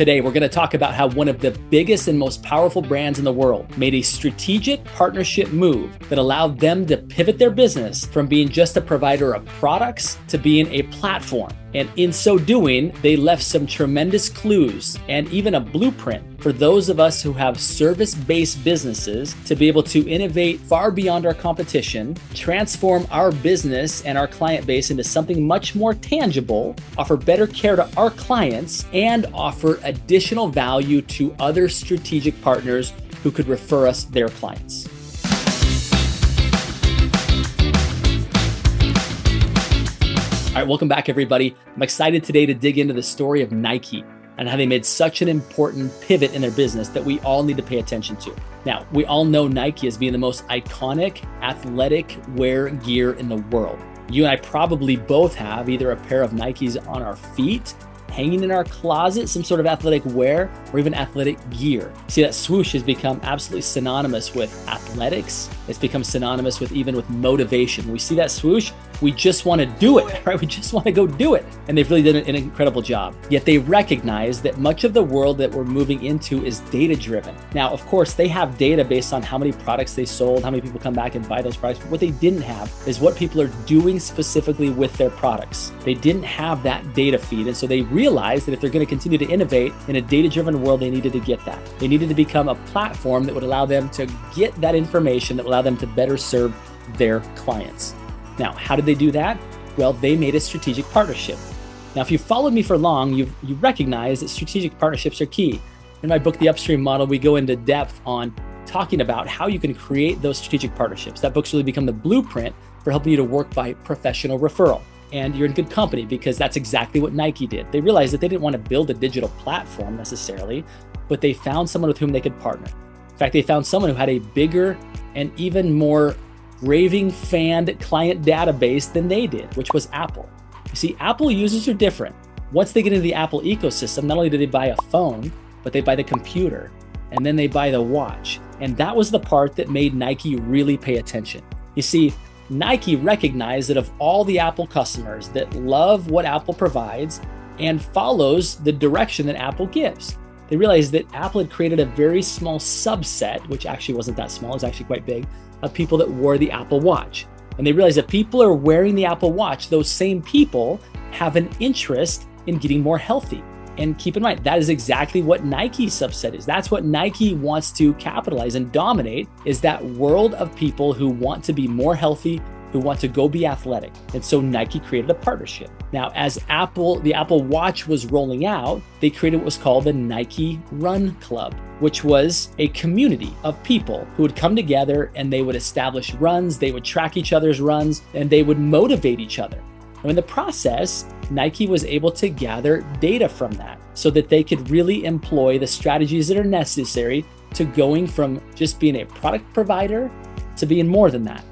Today, we're going to talk about how one of the biggest and most powerful brands in the world made a strategic partnership move that allowed them to pivot their business from being just a provider of products to being a platform. And in so doing, they left some tremendous clues and even a blueprint for those of us who have service-based businesses to be able to innovate far beyond our competition, transform our business and our client base into something much more tangible, offer better care to our clients, and offer additional value to other strategic partners who could refer us their clients. All right, welcome back, everybody. I'm excited today to dig into the story of Nike and how they made such an important pivot in their business that we all need to pay attention to. Now, we all know Nike as being the most iconic athletic wear gear in the world. You and I probably both have either a pair of Nikes on our feet, hanging in our closet, some sort of athletic wear, or even athletic gear. See, that swoosh has become absolutely synonymous with athletics. It's become synonymous with even with motivation. When we see that swoosh, we just want to do it, right? We just want to go do it. And they've really done an incredible job. Yet they recognize that much of the world that we're moving into is data-driven. Now, of course, they have data based on how many products they sold, how many people come back and buy those products. But what they didn't have is what people are doing specifically with their products. They didn't have that data feed. And so they realized that if they're going to continue to innovate in a data-driven world, they needed to get that. They needed to become a platform that would allow them to get that information that would allow them to better serve their clients. Now, how did they do that? Well, they made a strategic partnership. Now, if you've followed me for long, you recognize that strategic partnerships are key. In my book, The Upstream Model, we go into depth on talking about how you can create those strategic partnerships. That book's really become the blueprint for helping you to work by professional referral. And you're in good company because that's exactly what Nike did. They realized that they didn't want to build a digital platform necessarily, but they found someone with whom they could partner. In fact, they found someone who had a bigger and even more raving fanned client database than they did, which was Apple. You see, Apple users are different. Once they get into the Apple ecosystem, not only do they buy a phone, but they buy the computer, and then they buy the watch. And that was the part that made Nike really pay attention. You see, Nike recognized that of all the Apple customers that love what Apple provides and follows the direction that Apple gives, they realized that Apple had created a very small subset, which actually wasn't that small, it was actually quite big, of people that wore the Apple Watch. And they realized that people are wearing the Apple Watch, those same people have an interest in getting more healthy. And keep in mind, that is exactly what Nike's subset is. That's what Nike wants to capitalize and dominate, is that world of people who want to be more healthy, who want to go be athletic. And so Nike created a partnership. Now, as the Apple Watch was rolling out, they created what was called the Nike Run Club, which was a community of people who would come together and they would establish runs, they would track each other's runs, and they would motivate each other. And in the process, Nike was able to gather data from that so that they could really employ the strategies that are necessary to going from just being a product provider to being more than that,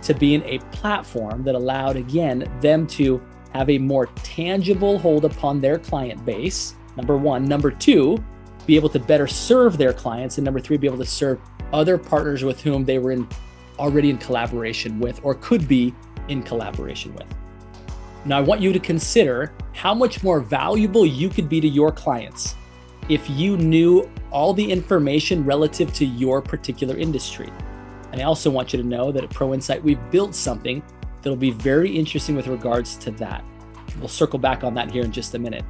to being a platform that allowed, again, them to have a more tangible hold upon their client base, number one. Number two, be able to better serve their clients. And number three, be able to serve other partners with whom they were already in collaboration with or could be in collaboration with. Now, I want you to consider how much more valuable you could be to your clients if you knew all the information relative to your particular industry. And I also want you to know that at ProInsight, we've built something that'll be very interesting with regards to that. We'll circle back on that here in just a minute.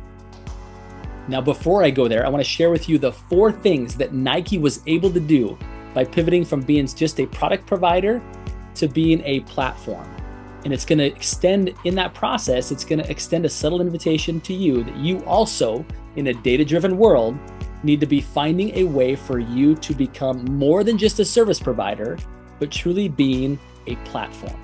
Now, before I go there, I want to share with you the 4 things that Nike was able to do by pivoting from being just a product provider to being a platform. And it's going to extend, in that process, it's going to extend a subtle invitation to you that you also, in a data-driven world, need to be finding a way for you to become more than just a service provider, but truly being a platform.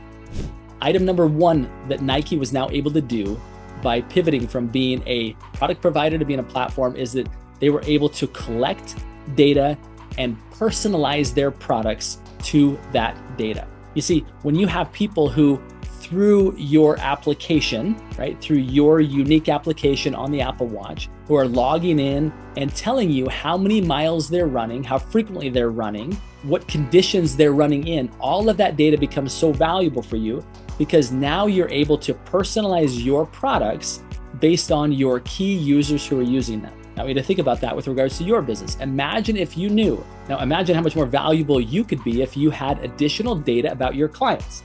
Item number 1 that Nike was now able to do by pivoting from being a product provider to being a platform is that they were able to collect data and personalize their products to that data. You see, when you have people who, through your application, right, through your unique application on the Apple Watch, who are logging in and telling you how many miles they're running, how frequently they're running, what conditions they're running in, all of that data becomes so valuable for you because now you're able to personalize your products based on your key users who are using them. Now, we need to think about that with regards to your business. Imagine if you knew. Now, imagine how much more valuable you could be if you had additional data about your clients.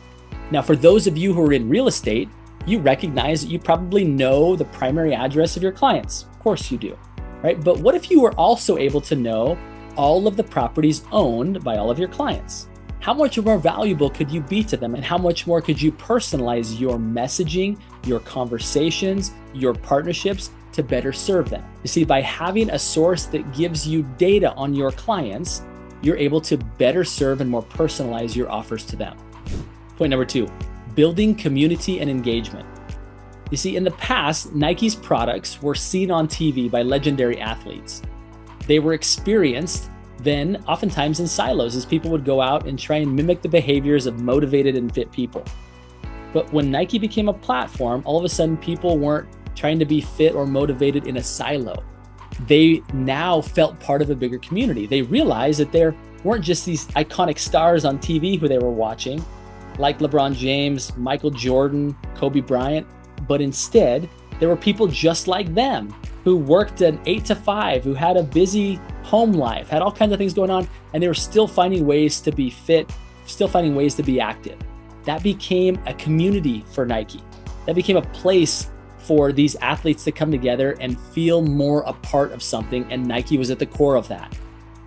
Now, for those of you who are in real estate, you recognize that you probably know the primary address of your clients. Of course you do, right? But what if you were also able to know all of the properties owned by all of your clients? How much more valuable could you be to them, and how much more could you personalize your messaging, your conversations, your partnerships to better serve them? You see, by having a source that gives you data on your clients, you're able to better serve and more personalize your offers to them. Point number 2, building community and engagement. You see, in the past, Nike's products were seen on TV by legendary athletes. They were experienced then oftentimes in silos, as people would go out and try and mimic the behaviors of motivated and fit people. But when Nike became a platform, all of a sudden people weren't trying to be fit or motivated in a silo. They now felt part of a bigger community. They realized that there weren't just these iconic stars on TV who they were watching, like LeBron James, Michael Jordan, Kobe Bryant, but instead there were people just like them who worked an 8 to 5, who had a busy home life, had all kinds of things going on, and they were still finding ways to be fit, still finding ways to be active. That became a community for Nike. That became a place for these athletes to come together and feel more a part of something, and Nike was at the core of that.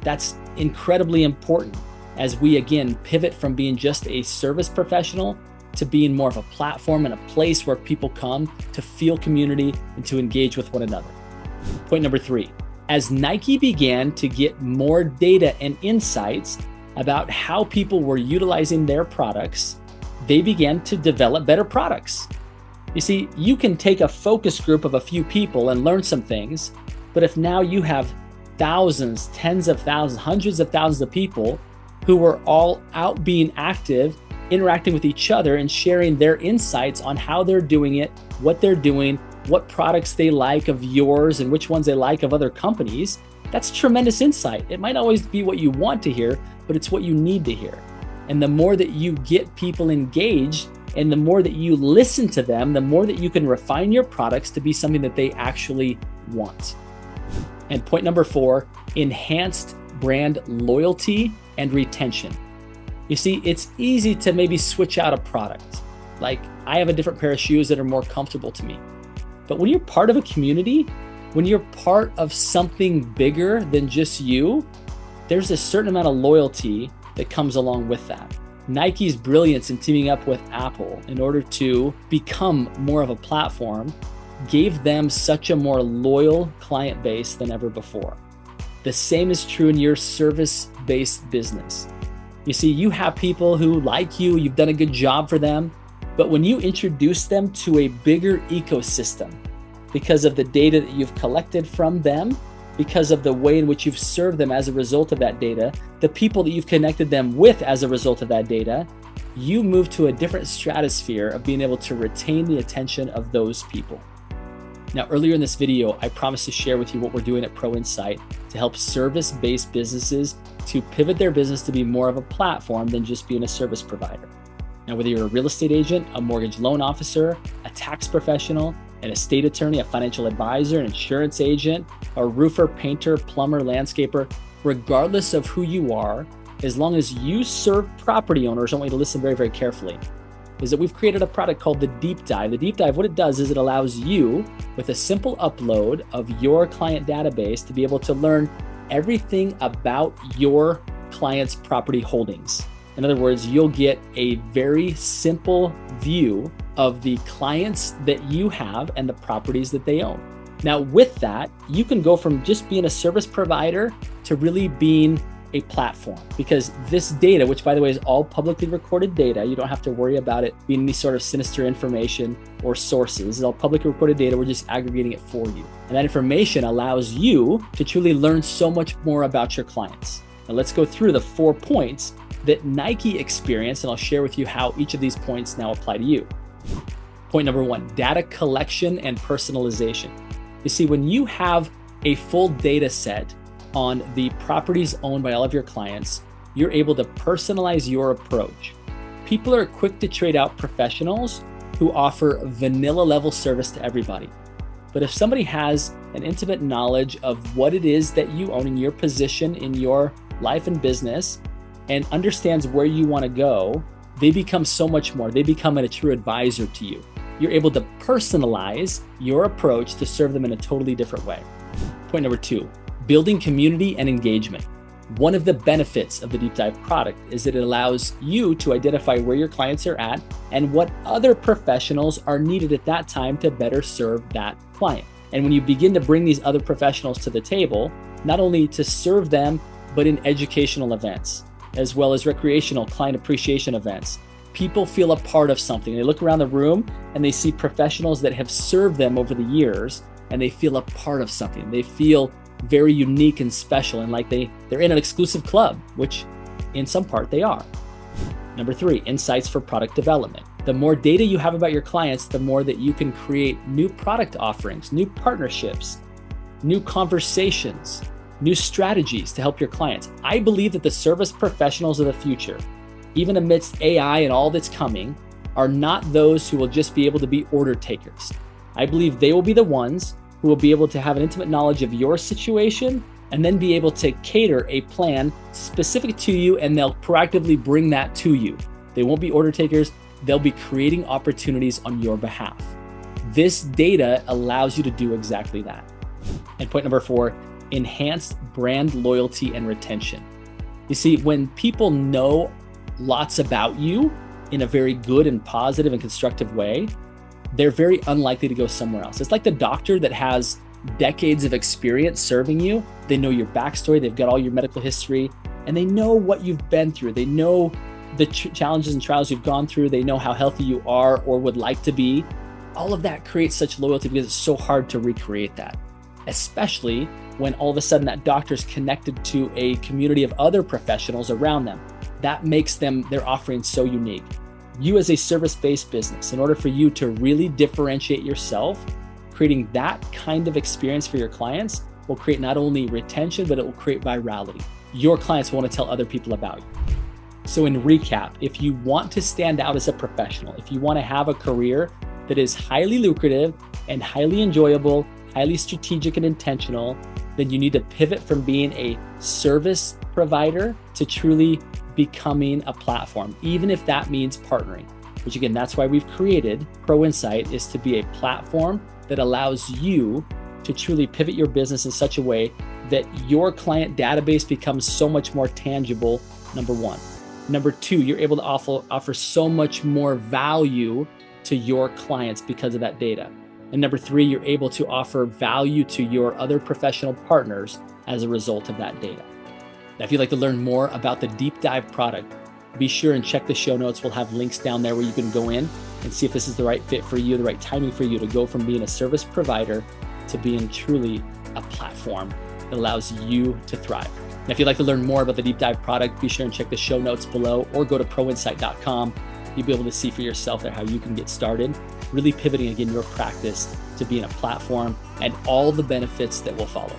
That's incredibly important as we, again, pivot from being just a service professional to being more of a platform and a place where people come to feel community and to engage with one another. Point number 3, as Nike began to get more data and insights about how people were utilizing their products, they began to develop better products. You see, you can take a focus group of a few people and learn some things, but if now you have thousands, tens of thousands, hundreds of thousands of people who were all out being active, interacting with each other and sharing their insights on how they're doing it, what they're doing, what products they like of yours and which ones they like of other companies, that's tremendous insight. It might not always be what you want to hear, but it's what you need to hear. And the more that you get people engaged and the more that you listen to them, the more that you can refine your products to be something that they actually want. And point number 4, enhanced brand loyalty and retention. You see, it's easy to maybe switch out a product. Like, I have a different pair of shoes that are more comfortable to me. But when you're part of a community, when you're part of something bigger than just you, there's a certain amount of loyalty that comes along with that. Nike's brilliance in teaming up with Apple in order to become more of a platform gave them such a more loyal client base than ever before. The same is true in your service-based business. You see, you have people who like you, you've done a good job for them, but when you introduce them to a bigger ecosystem, because of the data that you've collected from them, because of the way in which you've served them as a result of that data, the people that you've connected them with as a result of that data, you move to a different stratosphere of being able to retain the attention of those people. Now, earlier in this video, I promised to share with you what we're doing at ProInsight to help service-based businesses to pivot their business to be more of a platform than just being a service provider. Now, whether you're a real estate agent, a mortgage loan officer, a tax professional, an estate attorney, a financial advisor, an insurance agent, a roofer, painter, plumber, landscaper, regardless of who you are, as long as you serve property owners, I want you to listen very, very carefully, is that we've created a product called the Deep Dive. The Deep Dive, what it does is it allows you, with a simple upload of your client database, to be able to learn everything about your client's property holdings. In other words, you'll get a very simple view of the clients that you have and the properties that they own. Now, with that, you can go from just being a service provider to really being a platform, because this data, which by the way is all publicly recorded data, you don't have to worry about it being any sort of sinister information or sources. It's all publicly recorded data. We're just aggregating it for you. And that information allows you to truly learn so much more about your clients. Now let's go through the 4 points that Nike experienced, and I'll share with you how each of these points now apply to you. Point number 1, data collection and personalization. You see, when you have a full data set on the properties owned by all of your clients, you're able to personalize your approach. People are quick to trade out professionals who offer vanilla level service to everybody. But if somebody has an intimate knowledge of what it is that you own in your position in your life and business, and understands where you want to go, they become so much more. They become a true advisor to you. You're able to personalize your approach to serve them in a totally different way. Point number 2, building community and engagement. One of the benefits of the deep dive product is that it allows you to identify where your clients are at and what other professionals are needed at that time to better serve that client. And when you begin to bring these other professionals to the table, not only to serve them, but in educational events, as well as recreational client appreciation events, people feel a part of something. They look around the room and they see professionals that have served them over the years, and they feel a part of something. They feel very unique and special, and like they're in an exclusive club, which in some part they are. Number 3, insights for product development. The more data you have about your clients, the more that you can create new product offerings, new partnerships, new conversations, new strategies to help your clients. I believe that the service professionals of the future, even amidst AI and all that's coming, are not those who will just be able to be order takers. I believe they will be the ones who will be able to have an intimate knowledge of your situation and then be able to cater a plan specific to you, and they'll proactively bring that to you. They won't be order takers. They'll be creating opportunities on your behalf. This data allows you to do exactly that. And point number 4, enhanced brand loyalty and retention. You see, when people know lots about you in a very good and positive and constructive way, they're very unlikely to go somewhere else. It's like the doctor that has decades of experience serving you. They know your backstory, they've got all your medical history, and they know what you've been through. They know the challenges and trials you've gone through. They know how healthy you are or would like to be. All of that creates such loyalty because it's so hard to recreate that, especially when all of a sudden that doctor's connected to a community of other professionals around them. That makes their offering so unique. You as a service-based business, in order for you to really differentiate yourself, creating that kind of experience for your clients will create not only retention, but it will create virality. Your clients want to tell other people about you. So in recap, if you want to stand out as a professional, if you want to have a career that is highly lucrative and highly enjoyable, highly strategic and intentional, then you need to pivot from being a service provider to truly becoming a platform, even if that means partnering. Which again, that's why we've created ProInsight, is to be a platform that allows you to truly pivot your business in such a way that your client database becomes so much more tangible, number 1. Number 2, you're able to offer so much more value to your clients because of that data. And number 3, you're able to offer value to your other professional partners as a result of that data. Now, if you'd like to learn more about the deep dive product, be sure and check the show notes. We'll have links down there where you can go in and see if this is the right fit for you, the right timing for you to go from being a service provider to being truly a platform that allows you to thrive. Now, if you'd like to learn more about the deep dive product, be sure and check the show notes below or go to proinsight.com. You'll be able to see for yourself there how you can get started, really pivoting again your practice to being a platform and all the benefits that will follow.